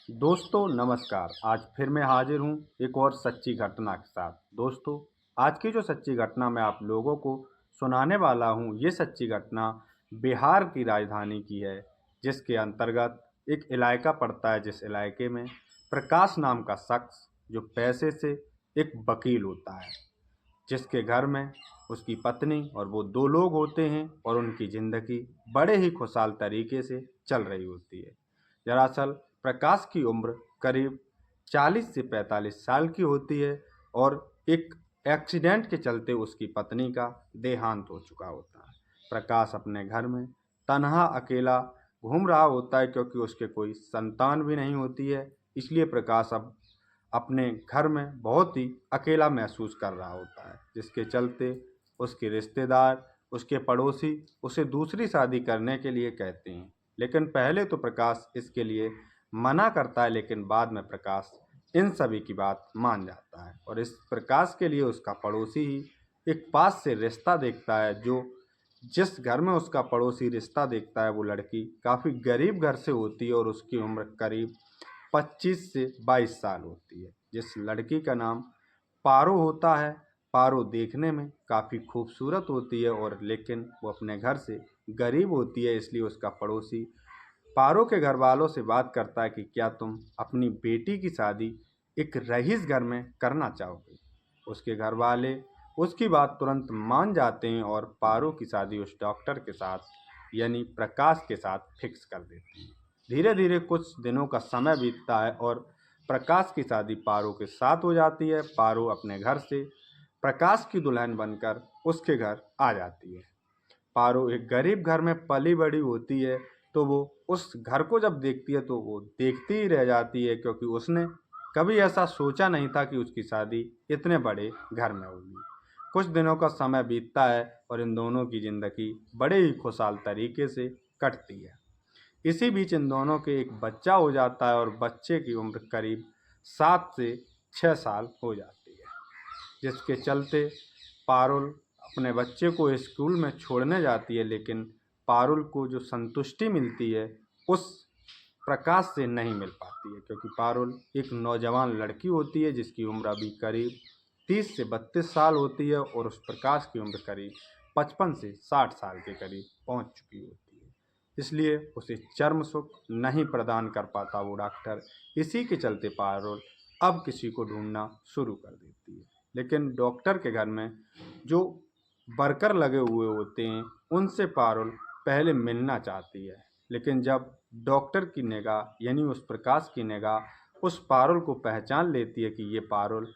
दोस्तों नमस्कार। आज फिर मैं हाजिर हूँ एक और सच्ची घटना के साथ। दोस्तों, आज की जो सच्ची घटना मैं आप लोगों को सुनाने वाला हूँ, ये सच्ची घटना बिहार की राजधानी की है, जिसके अंतर्गत एक इलाका पड़ता है, जिस इलाके में प्रकाश नाम का शख्स जो पैसे से एक वकील होता है, जिसके घर में उसकी पत्नी और वो 2 लोग होते हैं और उनकी ज़िंदगी बड़े ही खुशहाल तरीके से चल रही होती है। दरअसल प्रकाश की उम्र करीब 40 से 45 साल की होती है और एक एक्सीडेंट के चलते उसकी पत्नी का देहांत हो चुका होता है। प्रकाश अपने घर में तन्हा अकेला घूम रहा होता है, क्योंकि उसके कोई संतान भी नहीं होती है। इसलिए प्रकाश अब अपने घर में बहुत ही अकेला महसूस कर रहा होता है, जिसके चलते उसके रिश्तेदार, उसके पड़ोसी उसे दूसरी शादी करने के लिए कहते हैं। लेकिन पहले तो प्रकाश इसके लिए मना करता है, लेकिन बाद में प्रकाश इन सभी की बात मान जाता है और इस प्रकाश के लिए उसका पड़ोसी ही एक पास से रिश्ता देखता है। जो जिस घर में उसका पड़ोसी रिश्ता देखता है, वो लड़की काफ़ी गरीब घर से होती है और उसकी उम्र करीब 25 से 22 साल होती है। जिस लड़की का नाम पारो होता है। पारो देखने में काफ़ी खूबसूरत होती है और लेकिन वो अपने घर से गरीब होती है, इसलिए उसका पड़ोसी पारो के घर वालों से बात करता है कि क्या तुम अपनी बेटी की शादी एक रईस घर में करना चाहोगे। उसके घर वाले उसकी बात तुरंत मान जाते हैं और पारो की शादी उस डॉक्टर के साथ, यानी प्रकाश के साथ फिक्स कर देते हैं। धीरे धीरे कुछ दिनों का समय बीतता है और प्रकाश की शादी पारो के साथ हो जाती है। पारो अपने घर से प्रकाश की दुल्हन बनकर उसके घर आ जाती है। पारो एक गरीब घर में पली बड़ी होती है, तो वो उस घर को जब देखती है तो वो देखती ही रह जाती है, क्योंकि उसने कभी ऐसा सोचा नहीं था कि उसकी शादी इतने बड़े घर में होगी। कुछ दिनों का समय बीतता है और इन दोनों की ज़िंदगी बड़े ही खुशहाल तरीके से कटती है। इसी बीच इन दोनों के एक बच्चा हो जाता है और बच्चे की उम्र करीब 7 से 6 साल हो जाती है, जिसके चलते पारुल अपने बच्चे को स्कूल में छोड़ने जाती है। लेकिन पारुल को जो संतुष्टि मिलती है उस प्रकाश से नहीं मिल पाती है, क्योंकि पारुल एक नौजवान लड़की होती है जिसकी उम्र अभी करीब 30 से 32 साल होती है और उस प्रकाश की उम्र करीब 55 से 60 साल के करीब पहुंच चुकी होती है। इसलिए उसे चर्म सुख नहीं प्रदान कर पाता वो डॉक्टर। इसी के चलते पारुल अब किसी को ढूंढना शुरू कर देती है। लेकिन डॉक्टर के घर में जो वर्कर लगे हुए होते हैं, उनसे पारुल पहले मिलना चाहती है। लेकिन जब डॉक्टर की निगाह, यानी उस प्रकाश की निगाह उस पारुल को पहचान लेती है कि ये पारुल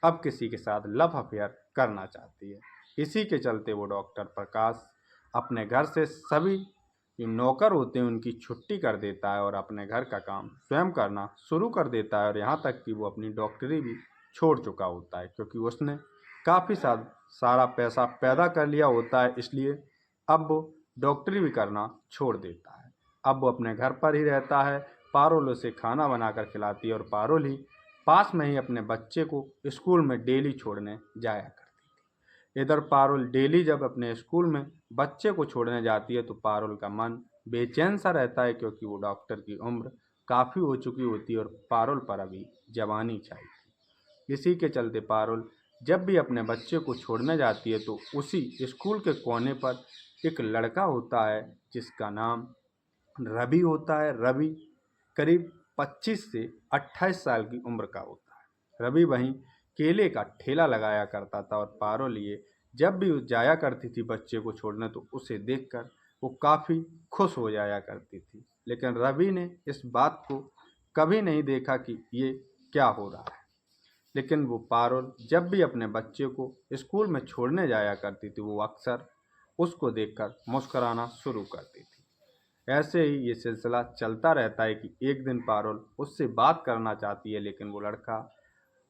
अब किसी के साथ लव अफेयर करना चाहती है, इसी के चलते वो डॉक्टर प्रकाश अपने घर से सभी जो नौकर होते हैं उनकी छुट्टी कर देता है और अपने घर का काम स्वयं करना शुरू कर देता है। और यहाँ तक कि वो अपनी डॉक्टरी भी छोड़ चुका होता है, क्योंकि उसने काफ़ी सारा पैसा पैदा कर लिया होता है। इसलिए अब वो डॉक्टरी भी करना छोड़ देता है। अब वो अपने घर पर ही रहता है। पारुल उसे खाना बनाकर खिलाती है और पारुल ही पास में ही अपने बच्चे को स्कूल में डेली छोड़ने जाया करती है। इधर पारुल डेली जब अपने स्कूल में बच्चे को छोड़ने जाती है तो पारुल का मन बेचैन सा रहता है, क्योंकि वो डॉक्टर की उम्र काफ़ी हो चुकी होती है और पारुल पर अभी जवानी छाई थी। इसी के चलते पारुल जब भी अपने बच्चे को छोड़ने जाती है तो उसी स्कूल के कोने पर एक लड़का होता है जिसका नाम रवि होता है। रवि करीब 25 से 28 साल की उम्र का होता है। रवि वहीं केले का ठेला लगाया करता था और पारुल ये जब भी जाया करती थी बच्चे को छोड़ने तो उसे देखकर वो काफ़ी खुश हो जाया करती थी। लेकिन रवि ने इस बात को कभी नहीं देखा कि ये क्या हो रहा है। लेकिन वो पारुल जब भी अपने बच्चे को स्कूल में छोड़ने जाया करती थी, वो अक्सर उसको देखकर मुस्कुराना शुरू करती थी। ऐसे ही ये सिलसिला चलता रहता है कि एक दिन पारुल उससे बात करना चाहती है, लेकिन वो लड़का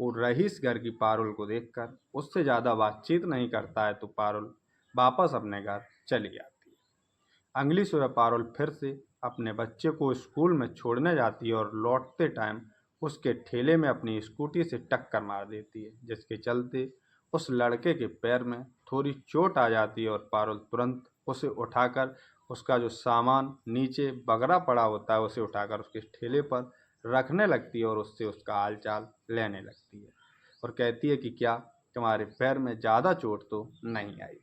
वो रईस घर की पारुल को देखकर उससे ज़्यादा बातचीत नहीं करता है, तो पारुल वापस अपने घर चली जाती है। अगली सुबह पारुल फिर से अपने बच्चे को स्कूल में छोड़ने जाती है और लौटते टाइम उसके ठेले में अपनी स्कूटी से टक्कर मार देती है, जिसके चलते उस लड़के के पैर में थोड़ी चोट आ जाती है और पारुल तुरंत उसे उठाकर उसका जो सामान नीचे बगरा पड़ा होता है उसे उठाकर उसके ठेले पर रखने लगती है और उससे उसका हाल चाल लेने लगती है और कहती है कि क्या तुम्हारे पैर में ज़्यादा चोट तो नहीं आई।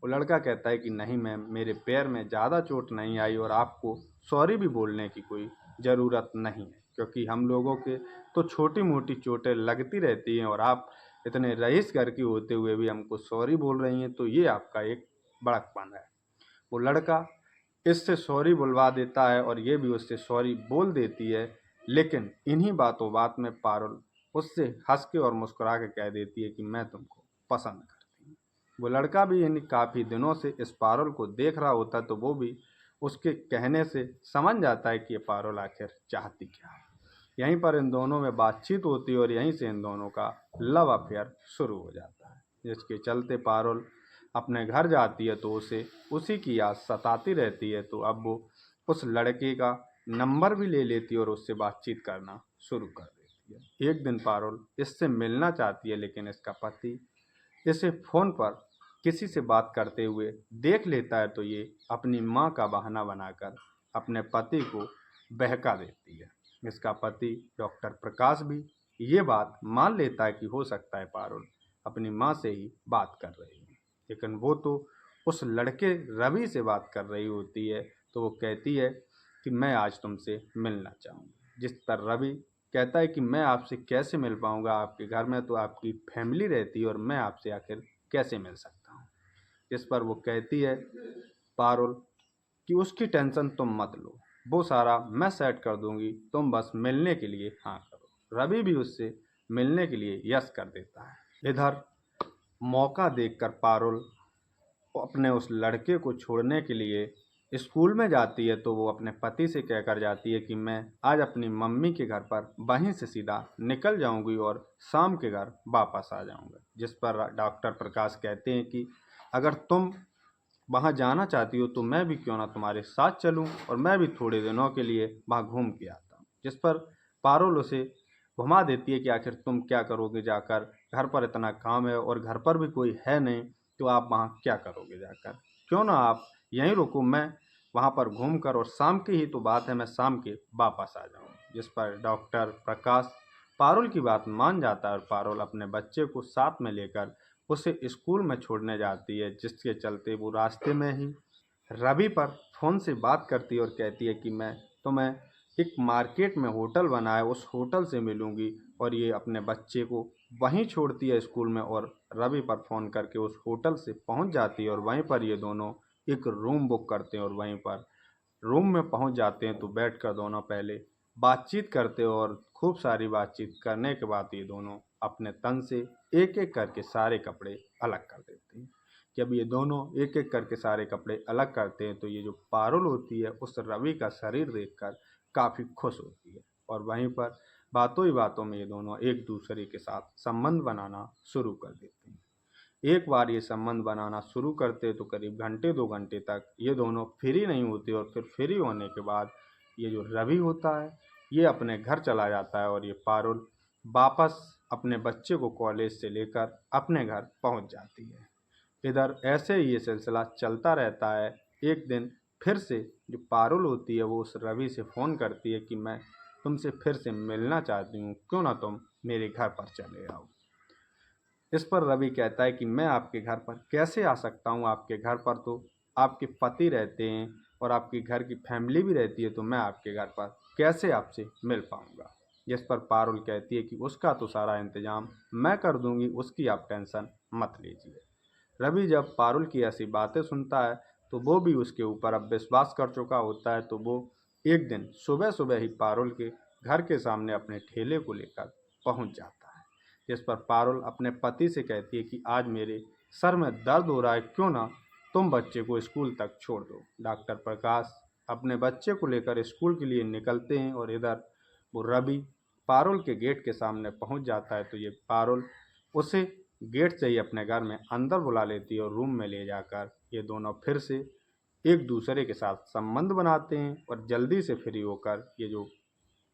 वो लड़का कहता है कि नहीं मैम, मेरे पैर में ज़्यादा चोट नहीं आई और आपको सॉरी भी बोलने की कोई ज़रूरत नहीं है, क्योंकि हम लोगों के तो छोटी मोटी चोटें लगती रहती हैं और आप इतने रईस घर की होते हुए भी हमको सॉरी बोल रही हैं, तो ये आपका एक बड़कपन है। वो लड़का इससे सॉरी बुलवा देता है और ये भी उससे सॉरी बोल देती है, लेकिन इन्हीं बातों बात में पारुल उससे हंस के और मुस्कुरा के कह देती है कि मैं तुमको पसंद करती हूँ। वो लड़का भी इन काफ़ी दिनों से इस पारुल को देख रहा होता है, तो वो भी उसके कहने से समझ जाता है कि ये पारुल आखिर चाहती क्या है। यहीं पर इन दोनों में बातचीत होती है और यहीं से इन दोनों का लव अफेयर शुरू हो जाता है, जिसके चलते पारुल अपने घर जाती है तो उसे उसी की याद सताती रहती है। तो अब वो उस लड़के का नंबर भी ले लेती है और उससे बातचीत करना शुरू कर देती है। एक दिन पारुल इससे मिलना चाहती है, लेकिन इसका पति इसे फ़ोन पर किसी से बात करते हुए देख लेता है, तो ये अपनी माँ का बहाना बनाकर अपने पति को बहका देती है। इसका पति डॉक्टर प्रकाश भी ये बात मान लेता है कि हो सकता है पारुल अपनी माँ से ही बात कर रही है, लेकिन वो तो उस लड़के रवि से बात कर रही होती है। तो वो कहती है कि मैं आज तुमसे मिलना चाहूँगी, जिस पर रवि कहता है कि मैं आपसे कैसे मिल पाऊँगा, आपके घर में तो आपकी फैमिली रहती है और मैं आपसे आखिर कैसे मिल सकता हूँ। इस पर वो कहती है पारुल कि उसकी टेंशन तुम मत लो, वो सारा मैं सेट कर दूंगी, तुम बस मिलने के लिए हाँ करो। रवि भी उससे मिलने के लिए यस कर देता है। इधर मौका देखकर पारुल अपने उस लड़के को छोड़ने के लिए स्कूल में जाती है, तो वो अपने पति से कहकर जाती है कि मैं आज अपनी मम्मी के घर पर वहीं से सीधा निकल जाऊंगी और शाम के घर वापस आ जाऊंगा। जिस पर डॉक्टर प्रकाश कहते हैं कि अगर तुम वहाँ जाना चाहती हो तो मैं भी क्यों ना तुम्हारे साथ चलूं और मैं भी थोड़े दिनों के लिए वहाँ घूम के आता हूँ। जिस पर पारुल उसे घुमा देती है कि आखिर तुम क्या करोगे जाकर, घर पर इतना काम है और घर पर भी कोई है नहीं, तो आप वहाँ क्या करोगे जाकर, क्यों ना आप यहीं रुको, मैं वहाँ पर घूम कर और शाम की ही तो बात है, मैं शाम के वापस आ जाऊँ। जिस पर डॉक्टर प्रकाश पारुल की बात मान जाता है और पारुल अपने बच्चे को साथ में लेकर उसे स्कूल में छोड़ने जाती है, जिसके चलते वो रास्ते में ही रवि पर फ़ोन से बात करती है और कहती है कि मैं तुम्हें एक मार्केट में होटल बना है उस होटल से मिलूंगी, और ये अपने बच्चे को वहीं छोड़ती है स्कूल में और रवि पर फ़ोन करके उस होटल से पहुंच जाती है और वहीं पर ये दोनों एक रूम बुक करते हैं और वहीं पर रूम में पहुंच जाते हैं। तो बैठकर दोनों पहले बातचीत करते हैं और खूब सारी बातचीत करने के बाद ये दोनों अपने तन से एक एक करके सारे कपड़े अलग कर देते हैं। जब ये दोनों एक एक करके सारे कपड़े अलग करते हैं, तो ये जो पारुल होती है उस रवि का शरीर देखकर काफ़ी खुश होती है और वहीं पर बातों ही बातों में ये दोनों एक दूसरे के साथ संबंध बनाना शुरू कर देते हैं। एक बार ये संबंध बनाना शुरू करते तो करीब घंटे 2 घंटे तक ये दोनों फ्री नहीं होते और फिर फ्री होने के बाद ये जो रवि होता है ये अपने घर चला जाता है और ये पारुल वापस अपने बच्चे को कॉलेज से लेकर अपने घर पहुंच जाती है। इधर ऐसे ही ये सिलसिला चलता रहता है। एक दिन फिर से जो पारुल होती है वो उस रवि से फ़ोन करती है कि मैं तुमसे फिर से मिलना चाहती हूँ, क्यों ना तुम मेरे घर पर चले आओ। इस पर रवि कहता है कि मैं आपके घर पर कैसे आ सकता हूँ, आपके घर पर तो आपके पति रहते हैं और आपके घर की फैमिली भी रहती है, तो मैं आपके घर पर कैसे आपसे मिल पाऊँगा। जिस पर पारुल कहती है कि उसका तो सारा इंतज़ाम मैं कर दूँगी, उसकी आप टेंशन मत लीजिए। रवि जब पारुल की ऐसी बातें सुनता है तो वो भी उसके ऊपर अब विश्वास कर चुका होता है, तो वो एक दिन सुबह सुबह ही पारुल के घर के सामने अपने ठेले को लेकर पहुंच जाता है। जिस पर पारुल अपने पति से कहती है कि आज मेरे सर में दर्द हो रहा है, क्यों ना तुम बच्चे को स्कूल तक छोड़ दो। डॉक्टर प्रकाश अपने बच्चे को लेकर स्कूल के लिए निकलते हैं और इधर वो रवि पारुल के गेट के सामने पहुंच जाता है, तो ये पारुल उसे गेट से ही अपने घर में अंदर बुला लेती है और रूम में ले जाकर ये दोनों फिर से एक दूसरे के साथ संबंध बनाते हैं और जल्दी से फ्री होकर ये जो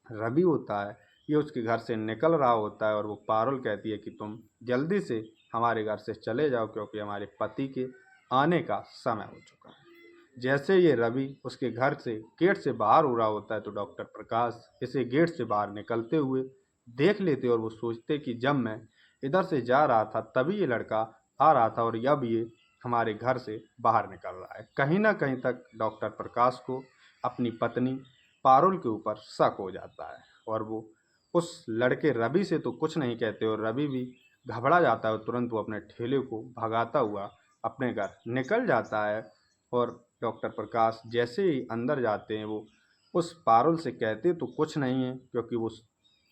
रवि होता है ये उसके घर से निकल रहा होता है और वो पारुल कहती है कि तुम जल्दी से हमारे घर से चले जाओ, क्योंकि हमारे पति के आने का समय हो चुका है। जैसे ये रवि उसके घर से गेट से बाहर हो रहा होता है तो डॉक्टर प्रकाश इसे गेट से बाहर निकलते हुए देख लेते और वो सोचते कि जब मैं इधर से जा रहा था तभी ये लड़का आ रहा था और अब ये हमारे घर से बाहर निकल रहा है। कहीं ना कहीं तक डॉक्टर प्रकाश को अपनी पत्नी पारुल के ऊपर शक हो जाता है और वो उस लड़के रवि से तो कुछ नहीं कहते और रवि भी घबरा जाता है और तुरंत वो अपने ठेले को भगाता हुआ अपने घर निकल जाता है। और डॉक्टर प्रकाश जैसे ही अंदर जाते हैं वो उस पारुल से कहते तो कुछ नहीं है क्योंकि वो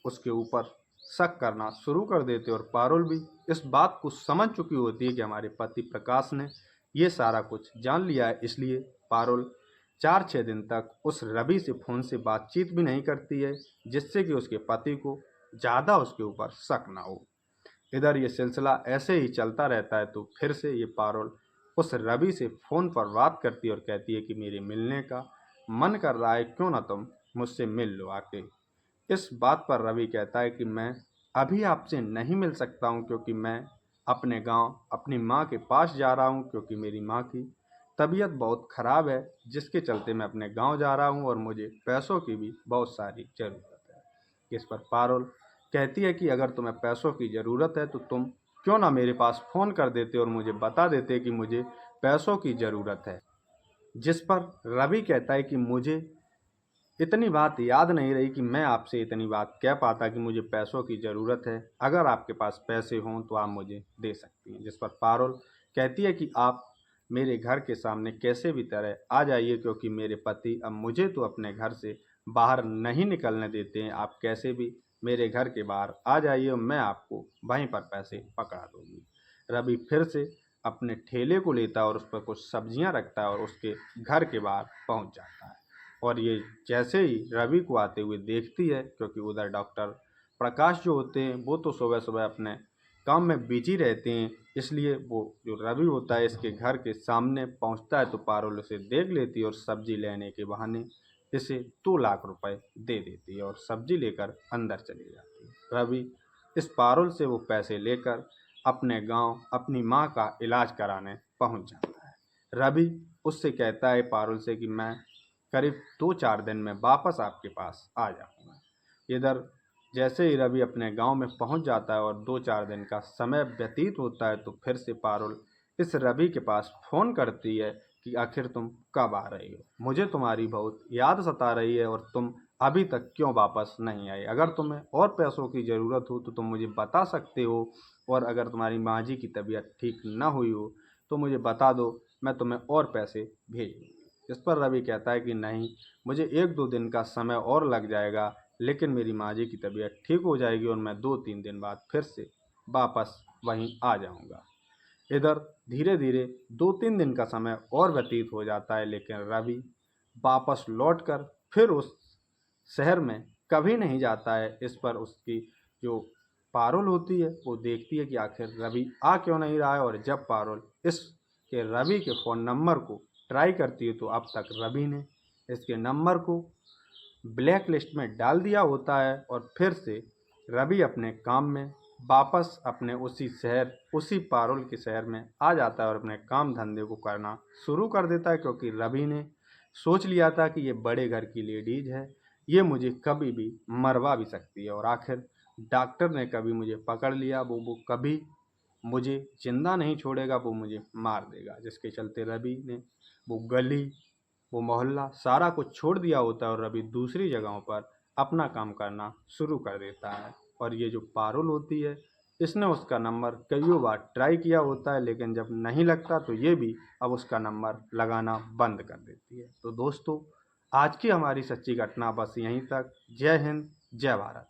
उसके ऊपर शक करना शुरू कर देते और पारुल भी इस बात को समझ चुकी होती है कि हमारे पति प्रकाश ने ये सारा कुछ जान लिया है, इसलिए पारुल 4-6 दिन तक उस रवि से फ़ोन से बातचीत भी नहीं करती है जिससे कि उसके पति को ज़्यादा उसके ऊपर शक ना हो। इधर ये सिलसिला ऐसे ही चलता रहता है तो फिर से ये पारुल उस रवि से फ़ोन पर बात करती है और कहती है कि मेरे मिलने का मन कर रहा है, क्यों ना तुम मुझसे मिल लो आके। इस बात पर रवि कहता है कि मैं अभी आपसे नहीं मिल सकता हूँ क्योंकि मैं अपने गांव अपनी माँ के पास जा रहा हूँ क्योंकि मेरी माँ की तबीयत बहुत ख़राब है जिसके चलते मैं अपने गांव जा रहा हूँ और मुझे पैसों की भी बहुत सारी ज़रूरत है। इस पर पारुल कहती है कि अगर तुम्हें पैसों की ज़रूरत है तो तुम क्यों ना मेरे पास फ़ोन कर देते और मुझे बता देते कि मुझे पैसों की ज़रूरत है। जिस पर रवि कहता है कि मुझे इतनी बात याद नहीं रही कि मैं आपसे इतनी बात कह पाता कि मुझे पैसों की ज़रूरत है, अगर आपके पास पैसे हों तो आप मुझे दे सकती हैं। जिस पर पारुल कहती है कि आप मेरे घर के सामने कैसे भी तरह आ जाइए क्योंकि मेरे पति अब मुझे तो अपने घर से बाहर नहीं निकलने देते हैं, आप कैसे भी मेरे घर के बाहर आ जाइए और मैं आपको वहीं पर पैसे पकड़ा दूँगी। रवि फिर से अपने ठेले को लेता है और उस पर कुछ सब्जियाँ रखता है और उसके घर के बाहर पहुँच जाता है। और ये जैसे ही रवि को आते हुए देखती है क्योंकि उधर डॉक्टर प्रकाश जो होते हैं वो तो सुबह सुबह अपने काम में बिजी रहते हैं, इसलिए वो जो रवि होता है इसके घर के सामने पहुंचता है तो पारुल उसे देख लेती है और सब्जी लेने के बहाने इसे 2 लाख रुपए दे देती है और सब्जी लेकर अंदर चली जाती है। रवि इस पारुल से वो पैसे लेकर अपने गांव अपनी माँ का इलाज कराने पहुंच जाता है। रवि उससे कहता है पारुल से कि मैं करीब 2-4 दिन में वापस आपके पास आ जाऊंगा। इधर जैसे ही रवि अपने गांव में पहुंच जाता है और 2-4 दिन का समय व्यतीत होता है तो फिर से पारुल इस रवि के पास फ़ोन करती है कि आखिर तुम कब आ रही हो, मुझे तुम्हारी बहुत याद सता रही है और तुम अभी तक क्यों वापस नहीं आई। अगर तुम्हें और पैसों की ज़रूरत हो तो तुम मुझे बता सकते हो और अगर तुम्हारी माँ जी की तबीयत ठीक ना हुई हो तो मुझे बता दो, मैं तुम्हें और पैसे भेज दूँगी। इस पर रवि कहता है कि नहीं, मुझे 1-2 दिन का समय और लग जाएगा लेकिन मेरी माँ जी की तबीयत ठीक हो जाएगी और मैं 2-3 दिन बाद फिर से वापस वहीं आ जाऊंगा। इधर धीरे धीरे 2-3 दिन का समय और व्यतीत हो जाता है लेकिन रवि वापस लौटकर फिर उस शहर में कभी नहीं जाता है। इस पर उसकी जो पारुल होती है वो देखती है कि आखिर रवि आ क्यों नहीं रहा है और जब पारुल इसके रवि के फ़ोन नंबर को ट्राई करती है तो अब तक रवि ने इसके नंबर को ब्लैक लिस्ट में डाल दिया होता है और फिर से रवि अपने काम में वापस अपने उसी शहर उसी पारुल के शहर में आ जाता है और अपने काम धंधे को करना शुरू कर देता है क्योंकि रवि ने सोच लिया था कि ये बड़े घर की लेडीज है, ये मुझे कभी भी मरवा भी सकती है और आखिर डॉक्टर ने कभी मुझे पकड़ लिया वो कभी मुझे जिंदा नहीं छोड़ेगा, वो मुझे मार देगा। जिसके चलते रवि ने वो गली वो मोहल्ला सारा कुछ छोड़ दिया होता है और रवि दूसरी जगहों पर अपना काम करना शुरू कर देता है। और ये जो पारुल होती है इसने उसका नंबर कईयों बार ट्राई किया होता है लेकिन जब नहीं लगता तो ये भी अब उसका नंबर लगाना बंद कर देती है। तो दोस्तों, आज की हमारी सच्ची घटना बस यहीं तक। जय हिंद, जय भारत।